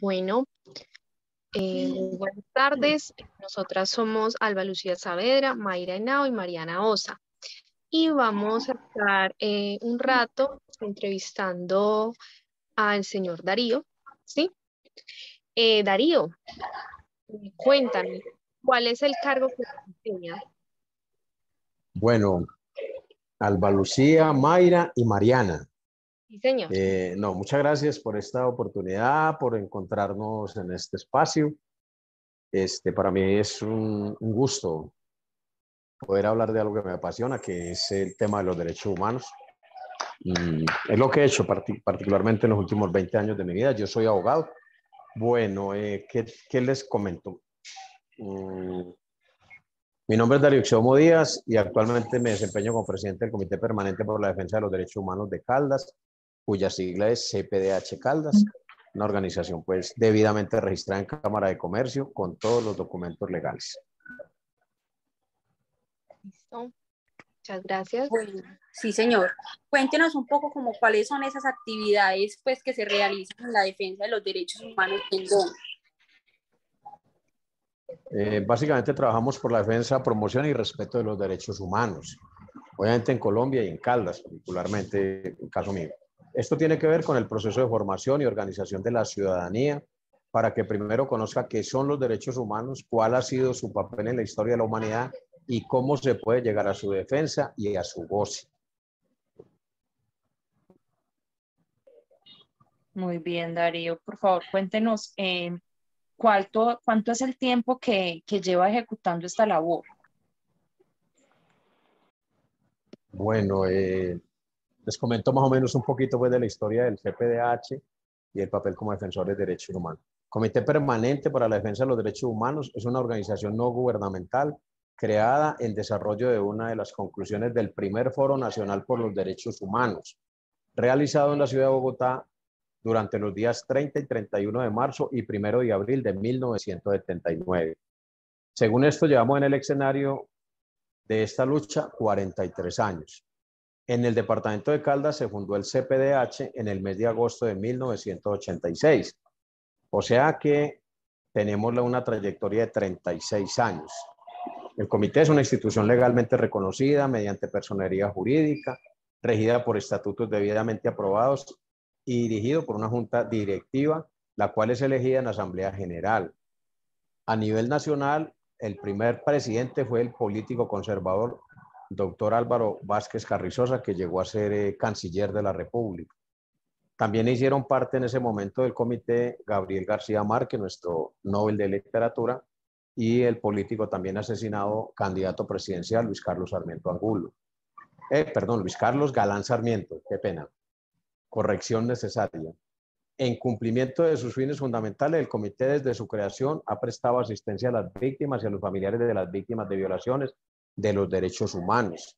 Bueno, muy buenas tardes. Nosotras somos Alba Lucía Saavedra, Mayra Henao y Mariana Osa. Y vamos a estar un rato entrevistando al señor Darío, ¿sí? Darío, cuéntame, ¿cuál es el cargo que desempeña? Bueno, Alba Lucía, Mayra y Mariana. Sí, señor. No, muchas gracias por esta oportunidad, por encontrarnos en este espacio. Para mí es un gusto poder hablar de algo que me apasiona, que es el tema de los derechos humanos. Es lo que he hecho particularmente en los últimos 20 años de mi vida. Yo soy abogado. Bueno, ¿qué les comento? Mi nombre es Darío Xomo Díaz y actualmente me desempeño como presidente del Comité Permanente por la Defensa de los Derechos Humanos de Caldas, cuya sigla es CPDH Caldas, una organización pues debidamente registrada en Cámara de Comercio con todos los documentos legales. Listo. Muchas gracias. Bueno, sí, señor. Cuéntenos un poco como cuáles son esas actividades pues, que se realizan en la defensa de los derechos humanos en DON. Básicamente trabajamos por la defensa, promoción y respeto de los derechos humanos, obviamente en Colombia y en Caldas, particularmente en caso mío. Esto tiene que ver con el proceso de formación y organización de la ciudadanía para que primero conozca qué son los derechos humanos, cuál ha sido su papel en la historia de la humanidad y cómo se puede llegar a su defensa y a su goce. Muy bien, Darío. Por favor, cuéntenos cuánto es el tiempo que lleva ejecutando esta labor. Bueno, les comento más o menos un poquito pues, de la historia del CPDH y el papel como defensores de derechos humanos. Comité Permanente para la Defensa de los Derechos Humanos es una organización no gubernamental creada en desarrollo de una de las conclusiones del primer Foro Nacional por los Derechos Humanos, realizado en la ciudad de Bogotá durante los días 30 y 31 de marzo y 1 de abril de 1979. Según esto, llevamos en el escenario de esta lucha 43 años. En el departamento de Caldas se fundó el CPDH en el mes de agosto de 1986. O sea que tenemos una trayectoria de 36 años. El comité es una institución legalmente reconocida mediante personería jurídica, regida por estatutos debidamente aprobados y dirigido por una junta directiva, la cual es elegida en Asamblea General. A nivel nacional, el primer presidente fue el político conservador doctor Álvaro Vázquez Carrizosa, que llegó a ser canciller de la República. También hicieron parte en ese momento del comité Gabriel García Márquez, nuestro Nobel de Literatura, y el político también asesinado, candidato presidencial, Luis Carlos Sarmiento Angulo. Luis Carlos Galán Sarmiento, qué pena. Corrección necesaria. En cumplimiento de sus fines fundamentales, el comité desde su creación ha prestado asistencia a las víctimas y a los familiares de las víctimas de violaciones de los derechos humanos.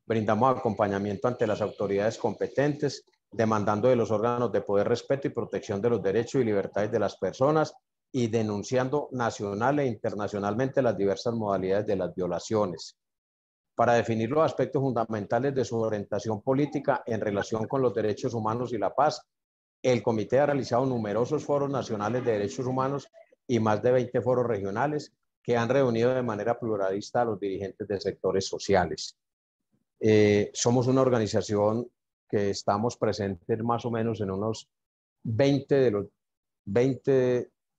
Brindamos acompañamiento ante las autoridades competentes, demandando de los órganos de poder respeto y protección de los derechos y libertades de las personas y denunciando nacional e internacionalmente las diversas modalidades de las violaciones. Para definir los aspectos fundamentales de su orientación política en relación con los derechos humanos y la paz, el comité ha realizado numerosos foros nacionales de derechos humanos y más de 20 foros regionales que han reunido de manera pluralista a los dirigentes de sectores sociales. Somos una organización que estamos presentes más o menos en unos 20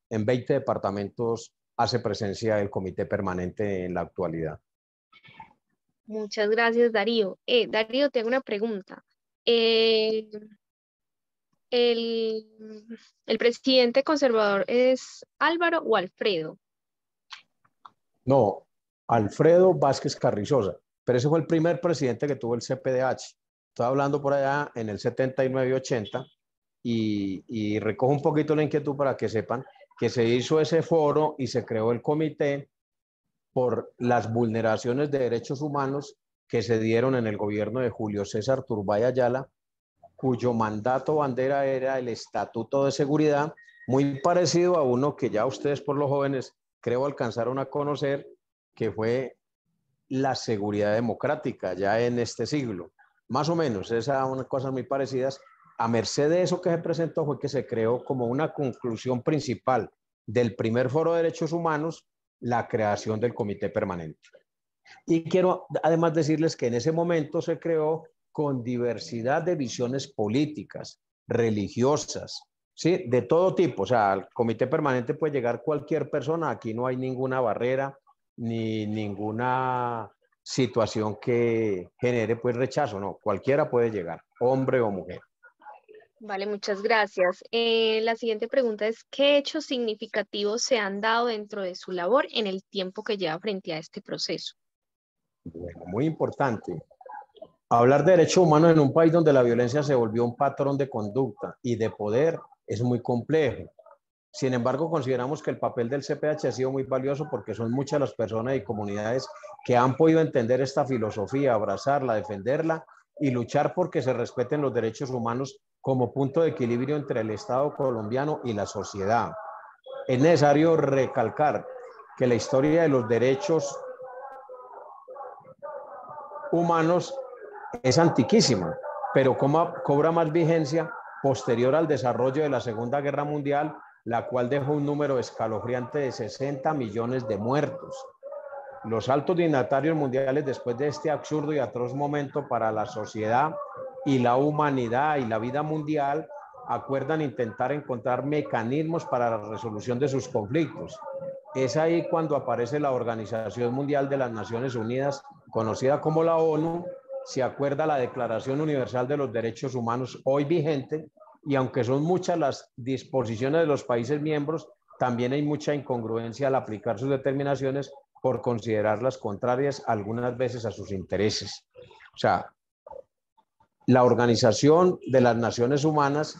en 20 departamentos hace presencia el comité permanente en la actualidad. Muchas gracias, Darío. Darío, tengo una pregunta. ¿El presidente conservador es Álvaro o Alfredo? No, Alfredo Vázquez Carrizosa, pero ese fue el primer presidente que tuvo el CPDH. Estoy hablando por allá en el 79 y 80 y recojo un poquito la inquietud para que sepan que se hizo ese foro y se creó el comité por las vulneraciones de derechos humanos que se dieron en el gobierno de Julio César Turbay Ayala, cuyo mandato bandera era el Estatuto de Seguridad, muy parecido a uno que ya ustedes por los jóvenes creo alcanzaron a conocer, que fue la seguridad democrática ya en este siglo. Más o menos, esas son unas cosas muy parecidas a merced de eso que se presentó fue que se creó como una conclusión principal del primer Foro de Derechos Humanos la creación del Comité Permanente. Y quiero además decirles que en ese momento se creó con diversidad de visiones políticas, religiosas, ¿sí? De todo tipo. O sea, al Comité Permanente puede llegar cualquier persona, aquí no hay ninguna barrera ni ninguna situación que genere pues rechazo, no, cualquiera puede llegar, hombre o mujer. Vale, muchas gracias. La siguiente pregunta es, ¿qué hechos significativos se han dado dentro de su labor en el tiempo que lleva frente a este proceso? Bueno, muy importante. Hablar de derechos humanos en un país donde la violencia se volvió un patrón de conducta y de poder es muy complejo. Sin embargo, consideramos que el papel del CPH ha sido muy valioso porque son muchas las personas y comunidades que han podido entender esta filosofía, abrazarla, defenderla y luchar porque se respeten los derechos humanos como punto de equilibrio entre el Estado colombiano y la sociedad. Es necesario recalcar que la historia de los derechos humanos es antiquísima, pero cobra más vigencia posterior al desarrollo de la Segunda Guerra Mundial, la cual dejó un número escalofriante de 60 millones de muertos. Los altos dignatarios mundiales, después de este absurdo y atroz momento para la sociedad y la humanidad y la vida mundial, acuerdan intentar encontrar mecanismos para la resolución de sus conflictos. Es ahí cuando aparece la Organización Mundial de las Naciones Unidas, conocida como la ONU. Se acuerda la Declaración Universal de los Derechos Humanos, hoy vigente, y aunque son muchas las disposiciones de los países miembros, también hay mucha incongruencia al aplicar sus determinaciones por considerarlas contrarias algunas veces a sus intereses. O sea, la Organización de las Naciones Humanas,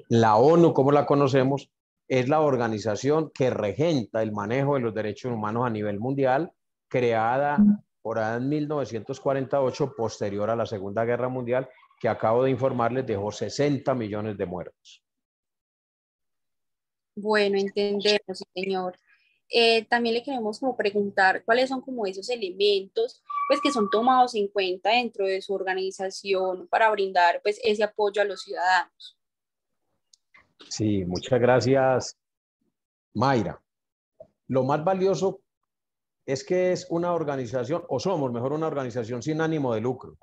la ONU como la conocemos, es la organización que regenta el manejo de los derechos humanos a nivel mundial, creada por ahí en 1948, posterior a la Segunda Guerra Mundial, que acabo de informarles dejó 60 millones de muertos. Bueno, entendemos, señor. También le queremos como preguntar cuáles son como esos elementos pues que son tomados en cuenta dentro de su organización para brindar pues ese apoyo a los ciudadanos. Sí, muchas gracias, Mayra. Lo más valioso es que es una organización, o somos mejor una organización sin ánimo de lucro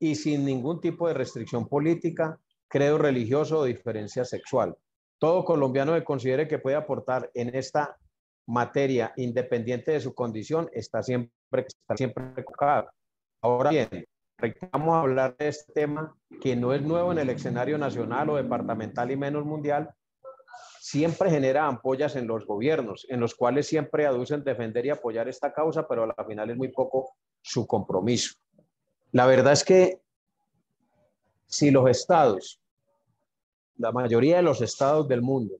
y sin ningún tipo de restricción política, credo religioso o diferencia sexual. Todo colombiano que considere que puede aportar en esta materia, independiente de su condición, está siempre enfocado. Ahora bien, vamos a hablar de este tema que no es nuevo en el escenario nacional o departamental y menos mundial. Siempre genera ampollas en los gobiernos, en los cuales siempre aducen defender y apoyar esta causa, pero al final es muy poco su compromiso. La verdad es que si los estados, la mayoría de los estados del mundo,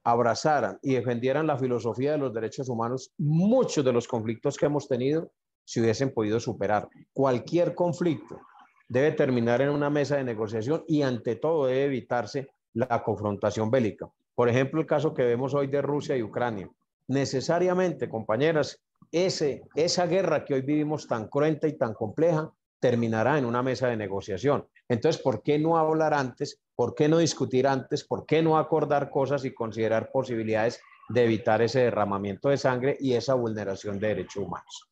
abrazaran y defendieran la filosofía de los derechos humanos, muchos de los conflictos que hemos tenido se hubiesen podido superar. Cualquier conflicto debe terminar en una mesa de negociación y ante todo debe evitarse la confrontación bélica. Por ejemplo, el caso que vemos hoy de Rusia y Ucrania. Necesariamente, compañeras, esa guerra que hoy vivimos tan cruenta y tan compleja terminará en una mesa de negociación. Entonces, ¿por qué no hablar antes? ¿Por qué no discutir antes? ¿Por qué no acordar cosas y considerar posibilidades de evitar ese derramamiento de sangre y esa vulneración de derechos humanos?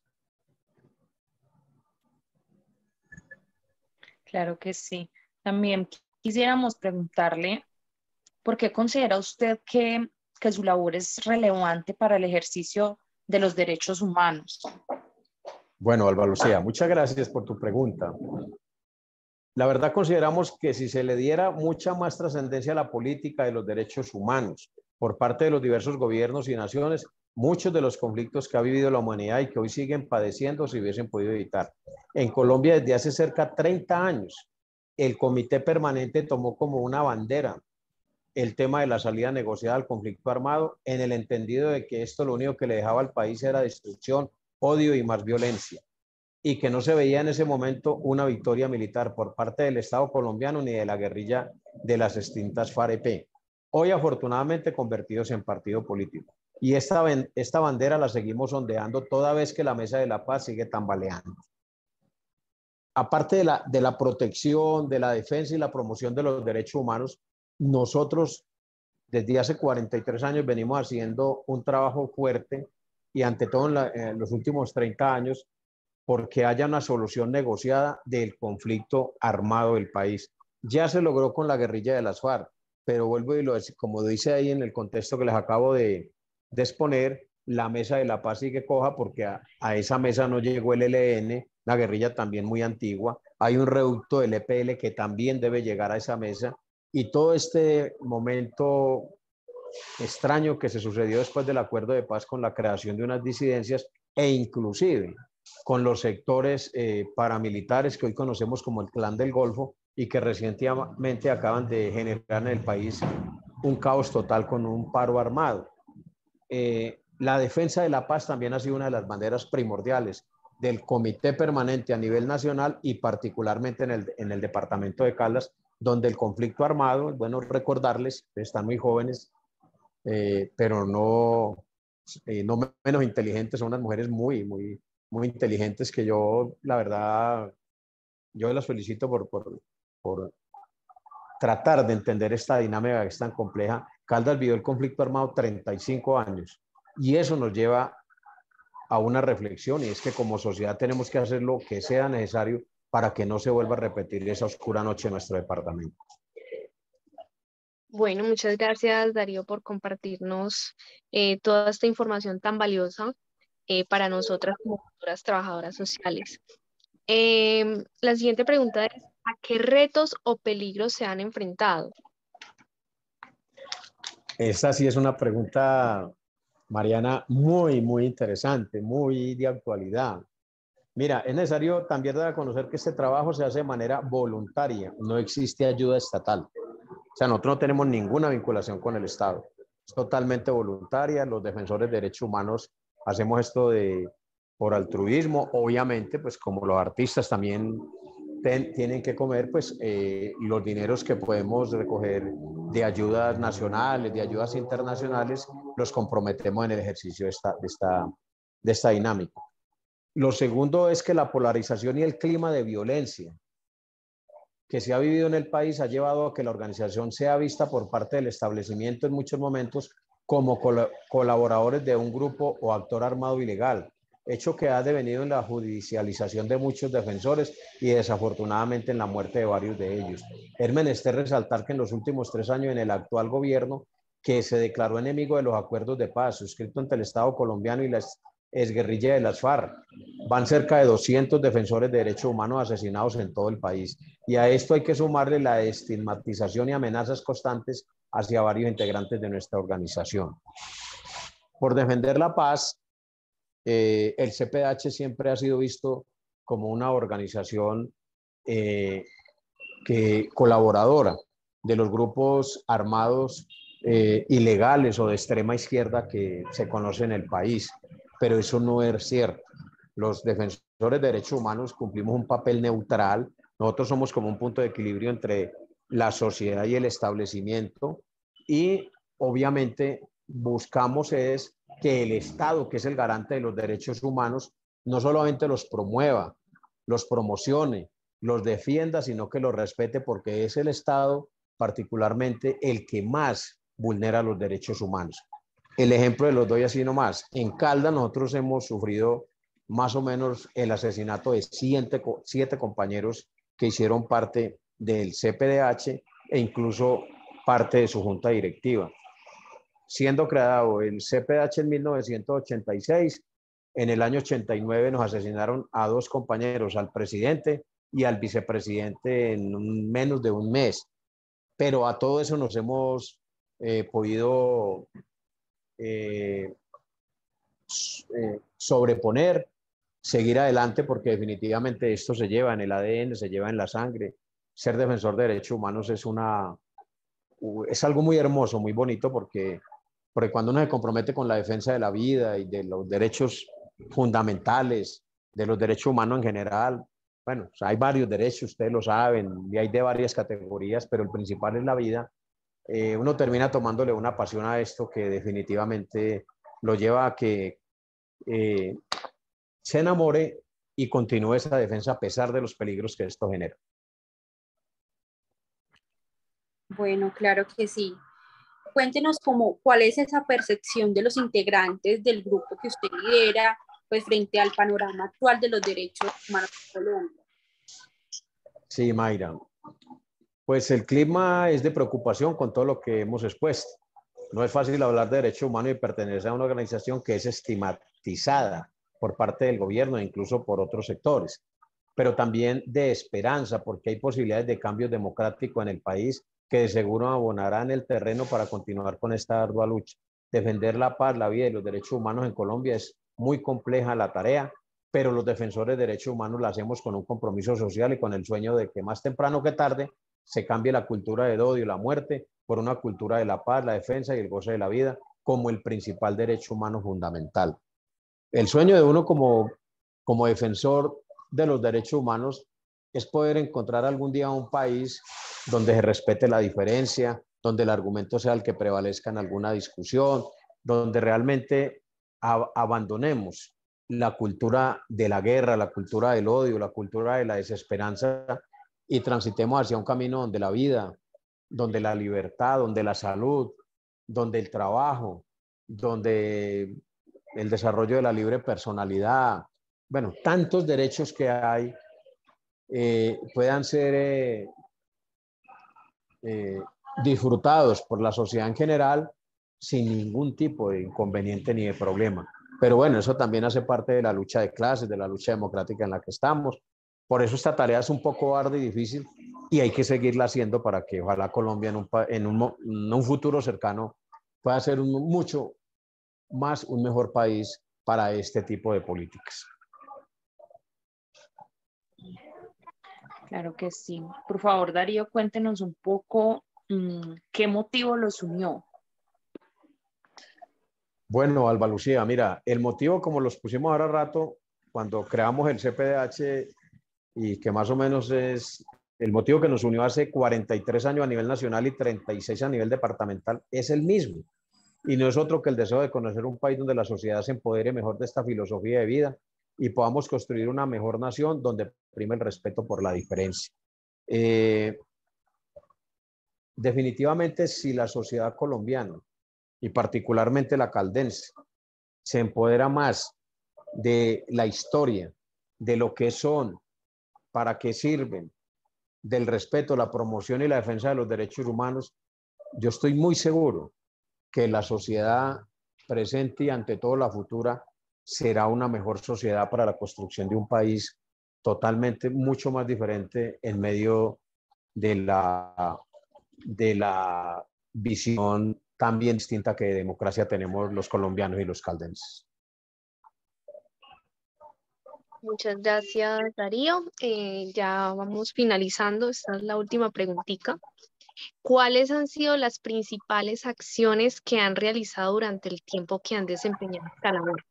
Claro que sí. También quisiéramos preguntarle, ¿por qué considera usted que su labor es relevante para el ejercicio de los derechos humanos? Bueno, Alba Lucía, muchas gracias por tu pregunta. La verdad consideramos que si se le diera mucha más trascendencia a la política de los derechos humanos por parte de los diversos gobiernos y naciones, muchos de los conflictos que ha vivido la humanidad y que hoy siguen padeciendo se hubiesen podido evitar. En Colombia, desde hace cerca de 30 años, el Comité Permanente tomó como una bandera el tema de la salida negociada al conflicto armado, en el entendido de que esto lo único que le dejaba al país era destrucción, odio y más violencia, y que no se veía en ese momento una victoria militar por parte del Estado colombiano ni de la guerrilla de las extintas FARC-EP, hoy afortunadamente convertidos en partido político. Y esta bandera la seguimos ondeando toda vez que la Mesa de la Paz sigue tambaleando. aparte de la protección, de la defensa y la promoción de los derechos humanos, nosotros desde hace 43 años venimos haciendo un trabajo fuerte y ante todo en los últimos 30 años porque haya una solución negociada del conflicto armado del país. Ya se logró con la guerrilla de las FARC, pero vuelvo y como dice ahí en el contexto que les acabo de exponer, la mesa de la paz sigue coja porque a esa mesa no llegó el ELN, la guerrilla también muy antigua. Hay un reducto del EPL que también debe llegar a esa mesa. Y todo este momento extraño que se sucedió después del acuerdo de paz con la creación de unas disidencias e inclusive con los sectores paramilitares que hoy conocemos como el Clan del Golfo y que recientemente acaban de generar en el país un caos total con un paro armado. La defensa de la paz también ha sido una de las banderas primordiales del Comité Permanente a nivel nacional y particularmente en el departamento de Caldas, donde el conflicto armado, es bueno recordarles, están muy jóvenes, pero no menos inteligentes, son unas mujeres muy inteligentes que yo, la verdad, yo las felicito por tratar de entender esta dinámica que es tan compleja. Caldas vivió el conflicto armado 35 años y eso nos lleva a una reflexión y es que como sociedad tenemos que hacer lo que sea necesario para que no se vuelva a repetir esa oscura noche en nuestro departamento. Bueno, muchas gracias Darío por compartirnos toda esta información tan valiosa para nosotras como futuras trabajadoras sociales. La siguiente pregunta es, ¿a qué retos o peligros se han enfrentado? Esta sí es una pregunta, Mariana, muy interesante, muy de actualidad. Mira, es necesario también dar a conocer que este trabajo se hace de manera voluntaria, no existe ayuda estatal. O sea, nosotros no tenemos ninguna vinculación con el Estado. Es totalmente voluntaria, los defensores de derechos humanos hacemos esto por altruismo, obviamente, pues como los artistas también tienen que comer, pues los dineros que podemos recoger de ayudas nacionales, de ayudas internacionales, los comprometemos en el ejercicio de esta dinámica. Lo segundo es que la polarización y el clima de violencia que se ha vivido en el país ha llevado a que la organización sea vista por parte del establecimiento en muchos momentos como colaboradores de un grupo o actor armado ilegal, hecho que ha devenido en la judicialización de muchos defensores y desafortunadamente en la muerte de varios de ellos. Es menester resaltar que en los últimos 3 años en el actual gobierno, que se declaró enemigo de los acuerdos de paz suscritos entre el Estado colombiano y la exguerrilla de las FARC, van cerca de 200 defensores de derechos humanos asesinados en todo el país. Y a esto hay que sumarle la estigmatización y amenazas constantes hacia varios integrantes de nuestra organización. Por defender la paz, el CPDH siempre ha sido visto como una organización colaboradora de los grupos armados ilegales o de extrema izquierda que se conocen en el país, pero eso no es cierto. Los defensores de derechos humanos cumplimos un papel neutral. Nosotros somos como un punto de equilibrio entre la sociedad y el establecimiento y obviamente buscamos es que el Estado, que es el garante de los derechos humanos, no solamente los promueva, los promocione, los defienda, sino que los respete porque es el Estado particularmente el que más vulnera los derechos humanos. El ejemplo los doy así nomás. En Caldas nosotros hemos sufrido más o menos el asesinato de 7 compañeros que hicieron parte del CPDH e incluso parte de su junta directiva. Siendo creado el CPDH en 1986, en el año 89 nos asesinaron a 2 compañeros, al presidente y al vicepresidente en menos de un mes. Pero a todo eso nos hemos podido sobreponer, seguir adelante, porque definitivamente esto se lleva en el ADN, se lleva en la sangre. Ser defensor de derechos humanos es algo muy hermoso, muy bonito, porque cuando uno se compromete con la defensa de la vida y de los derechos fundamentales, de los derechos humanos en general, bueno, hay varios derechos, ustedes lo saben, y hay de varias categorías, pero el principal es la vida. Uno termina tomándole una pasión a esto que definitivamente lo lleva a que se enamore y continúe esa defensa a pesar de los peligros que esto genera. Bueno, claro que sí. Cuéntenos cuál es esa percepción de los integrantes del grupo que usted lidera, pues frente al panorama actual de los derechos humanos en Colombia. Sí, Mayra. Pues el clima es de preocupación con todo lo que hemos expuesto. No es fácil hablar de derechos humanos y pertenecer a una organización que es estigmatizada por parte del gobierno e incluso por otros sectores, pero también de esperanza, porque hay posibilidades de cambio democrático en el país que de seguro abonarán el terreno para continuar con esta ardua lucha. Defender la paz, la vida y los derechos humanos en Colombia es muy compleja la tarea, pero los defensores de derechos humanos la hacemos con un compromiso social y con el sueño de que más temprano que tarde se cambie la cultura del odio y la muerte por una cultura de la paz, la defensa y el goce de la vida como el principal derecho humano fundamental. El sueño de uno como defensor de los derechos humanos es poder encontrar algún día un país donde se respete la diferencia, donde el argumento sea el que prevalezca en alguna discusión, donde realmente abandonemos la cultura de la guerra, la cultura del odio, la cultura de la desesperanza y transitemos hacia un camino donde la vida, donde la libertad, donde la salud, donde el trabajo, donde el desarrollo de la libre personalidad, bueno, tantos derechos que hay, puedan ser disfrutados por la sociedad en general sin ningún tipo de inconveniente ni de problema. Pero bueno, eso también hace parte de la lucha de clases, de la lucha democrática en la que estamos. Por eso esta tarea es un poco ardua y difícil y hay que seguirla haciendo para que ojalá Colombia en un futuro cercano pueda ser mucho más un mejor país para este tipo de políticas. Claro que sí. Por favor, Darío, cuéntenos un poco qué motivo los unió. Bueno, Alba Lucía, mira, el motivo como los pusimos ahora rato, cuando creamos el CPDH y que más o menos es el motivo que nos unió hace 43 años a nivel nacional y 36 a nivel departamental, es el mismo. Y no es otro que el deseo de conocer un país donde la sociedad se empodere mejor de esta filosofía de vida y podamos construir una mejor nación donde prime el respeto por la diferencia. Definitivamente, si la sociedad colombiana y particularmente la caldense se empodera más de la historia, de lo que son, para qué sirven, del respeto, la promoción y la defensa de los derechos humanos, yo estoy muy seguro que la sociedad presente y ante todo la futura será una mejor sociedad para la construcción de un país totalmente mucho más diferente en medio de la visión tan bien distinta que de democracia tenemos los colombianos y los caldenses. Muchas gracias, Darío. Ya vamos finalizando. Esta es la última preguntita. ¿Cuáles han sido las principales acciones que han realizado durante el tiempo que han desempeñado esta labor?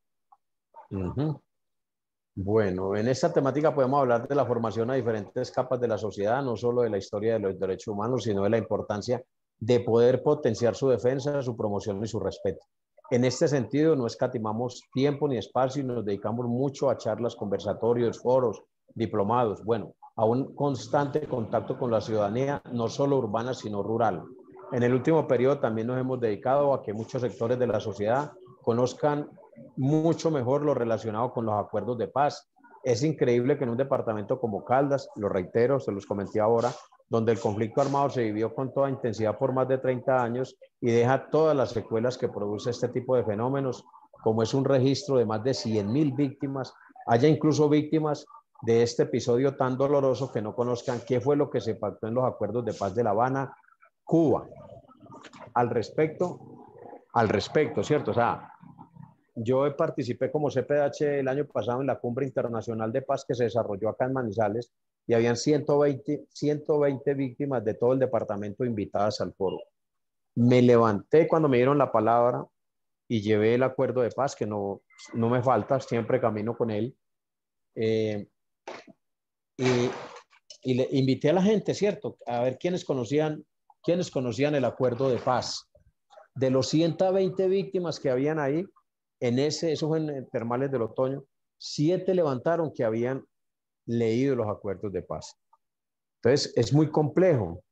Bueno, en esta temática podemos hablar de la formación a diferentes capas de la sociedad, no solo de la historia de los derechos humanos, sino de la importancia de poder potenciar su defensa, su promoción y su respeto. En este sentido, no escatimamos tiempo ni espacio y nos dedicamos mucho a charlas, conversatorios, foros, diplomados, bueno, a un constante contacto con la ciudadanía, no solo urbana, sino rural. En el último periodo también nos hemos dedicado a que muchos sectores de la sociedad conozcan mucho mejor lo relacionado con los acuerdos de paz. Es increíble que en un departamento como Caldas, lo reitero, se los comenté ahora, donde el conflicto armado se vivió con toda intensidad por más de 30 años y deja todas las secuelas que produce este tipo de fenómenos, como es un registro de más de 100,000 víctimas, haya incluso víctimas de este episodio tan doloroso que no conozcan qué fue lo que se pactó en los acuerdos de paz de La Habana, Cuba. Al respecto, ¿cierto? O sea, yo participé como CPDH el año pasado en la Cumbre Internacional de Paz que se desarrolló acá en Manizales y habían 120 víctimas de todo el departamento invitadas al foro. Me levanté cuando me dieron la palabra y llevé el acuerdo de paz, que no me falta, siempre camino con él. Y le invité a la gente, ¿cierto? A ver quiénes conocían el acuerdo de paz. De los 120 víctimas que habían ahí, eso fue en Termales del Otoño, 7 levantaron que habían leído los acuerdos de paz. Entonces, es muy complejo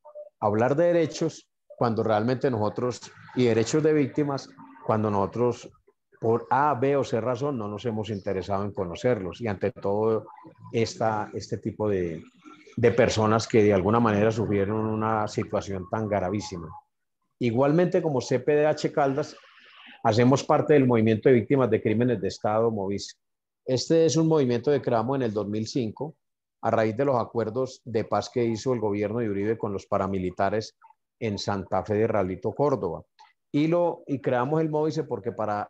hablar de derechos cuando realmente nosotros, y derechos de víctimas, cuando nosotros por A, B o C razón no nos hemos interesado en conocerlos, y ante todo este tipo de personas que de alguna manera sufrieron una situación tan gravísima. Igualmente, como CPDH Caldas, hacemos parte del movimiento de víctimas de crímenes de Estado, MOVIS. Este es un movimiento que creamos en el 2005 a raíz de los acuerdos de paz que hizo el gobierno de Uribe con los paramilitares en Santa Fe de Ralito, Córdoba. Y creamos el MOVICE porque para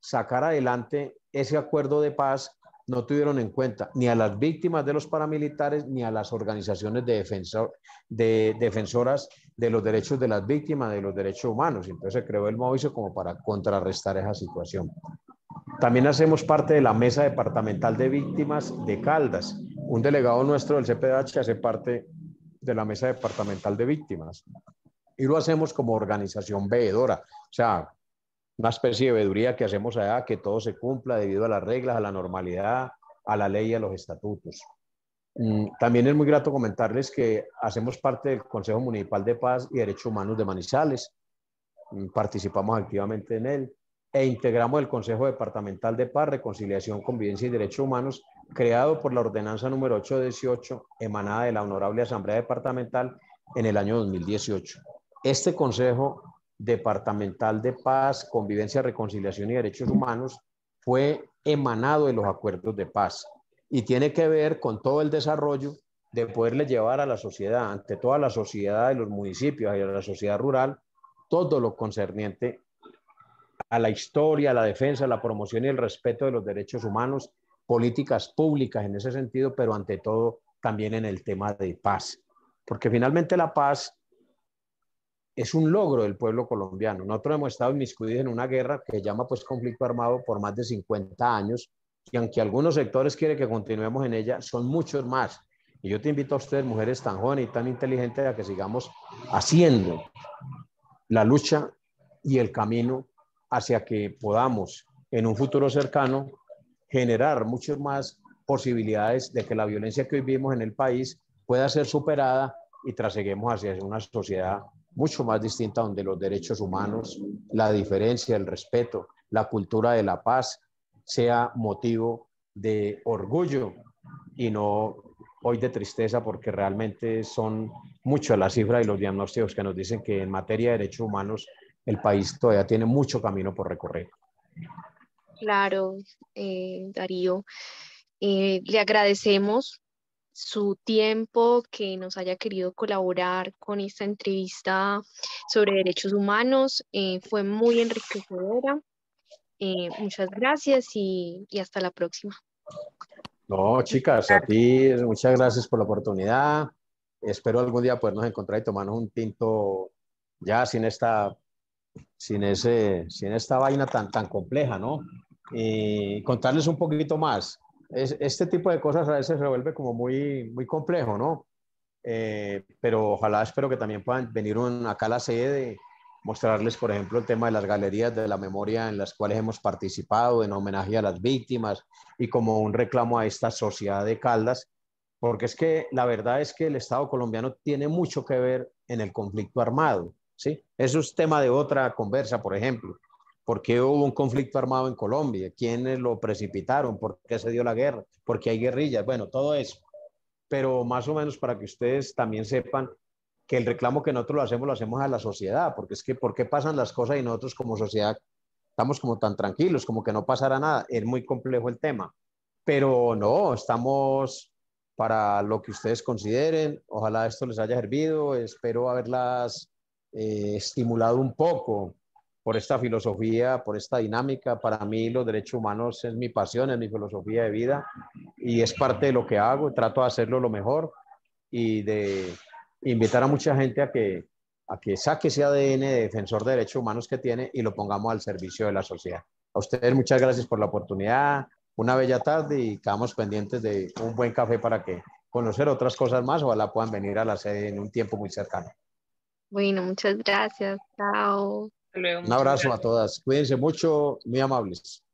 sacar adelante ese acuerdo de paz no tuvieron en cuenta ni a las víctimas de los paramilitares ni a las organizaciones de defensoras de los derechos de las víctimas, de los derechos humanos. Entonces se creó el MOVICE como para contrarrestar esa situación. También hacemos parte de la Mesa Departamental de Víctimas de Caldas. Un delegado nuestro del CPDH hace parte de la Mesa Departamental de Víctimas. Y lo hacemos como organización veedora, o sea, una especie de veeduría que hacemos allá, que todo se cumpla debido a las reglas, a la normalidad, a la ley y a los estatutos. También es muy grato comentarles que hacemos parte del Consejo Municipal de Paz y Derechos Humanos de Manizales. Participamos activamente en él e integramos el Consejo Departamental de Paz, Reconciliación, Convivencia y Derechos Humanos, creado por la ordenanza número 818, emanada de la Honorable Asamblea Departamental en el año 2018. Este Consejo Departamental de Paz, Convivencia, Reconciliación y Derechos Humanos fue emanado de los acuerdos de paz y tiene que ver con todo el desarrollo de poderle llevar a la sociedad, ante toda la sociedad de los municipios y a la sociedad rural, todo lo concerniente a la historia, a la defensa, a la promoción y el respeto de los derechos humanos, políticas públicas en ese sentido, pero ante todo también en el tema de paz. Porque finalmente la paz es un logro del pueblo colombiano. Nosotros hemos estado inmiscuidos en una guerra que se llama pues conflicto armado por más de 50 años, y aunque algunos sectores quieren que continuemos en ella, son muchos más. Y yo te invito a ustedes, mujeres tan jóvenes y tan inteligentes, a que sigamos haciendo la lucha y el camino hacia que podamos en un futuro cercano generar muchas más posibilidades de que la violencia que hoy vivimos en el país pueda ser superada y traseguemos hacia una sociedad mucho más distinta, donde los derechos humanos, la diferencia, el respeto, la cultura de la paz sea motivo de orgullo y no hoy de tristeza, porque realmente son muchas las cifras y los diagnósticos que nos dicen que en materia de derechos humanos el país todavía tiene mucho camino por recorrer. Claro, Darío. Le agradecemos su tiempo, que nos haya querido colaborar con esta entrevista sobre derechos humanos. Fue muy enriquecedora. Muchas gracias y hasta la próxima. No, chicas, a ti muchas gracias por la oportunidad. Espero algún día podernos encontrar y tomarnos un tinto ya sin esta vaina tan compleja, ¿no? Y contarles un poquito más. Este tipo de cosas a veces se vuelve como muy complejo, ¿no? Pero ojalá, espero que también puedan venir acá a la sede, mostrarles, por ejemplo, el tema de las galerías de la memoria en las cuales hemos participado en homenaje a las víctimas y como un reclamo a esta sociedad de Caldas, porque es que la verdad es que el Estado colombiano tiene mucho que ver en el conflicto armado, ¿sí? Eso es tema de otra conversa, por ejemplo. ¿Por qué hubo un conflicto armado en Colombia? ¿Quiénes lo precipitaron? ¿Por qué se dio la guerra? ¿Por qué hay guerrillas? Bueno, todo eso. Pero más o menos para que ustedes también sepan que el reclamo que nosotros lo hacemos a la sociedad, porque es que ¿por qué pasan las cosas y nosotros como sociedad estamos como tan tranquilos, como que no pasará nada? Es muy complejo el tema, pero no, estamos para lo que ustedes consideren. Ojalá esto les haya servido, espero haberlas estimulado un poco por esta filosofía, por esta dinámica. Para mí los derechos humanos es mi pasión, es mi filosofía de vida y es parte de lo que hago. Trato de hacerlo lo mejor y de invitar a mucha gente a que saque ese ADN de defensor de derechos humanos que tiene y lo pongamos al servicio de la sociedad. A ustedes muchas gracias por la oportunidad, una bella tarde y quedamos pendientes de un buen café para que conocer otras cosas más. Ojalá puedan venir a la sede en un tiempo muy cercano. Bueno, muchas gracias. Chao. Hasta luego, Un muchas abrazo a gracias. todas. Cuídense mucho, muy amables.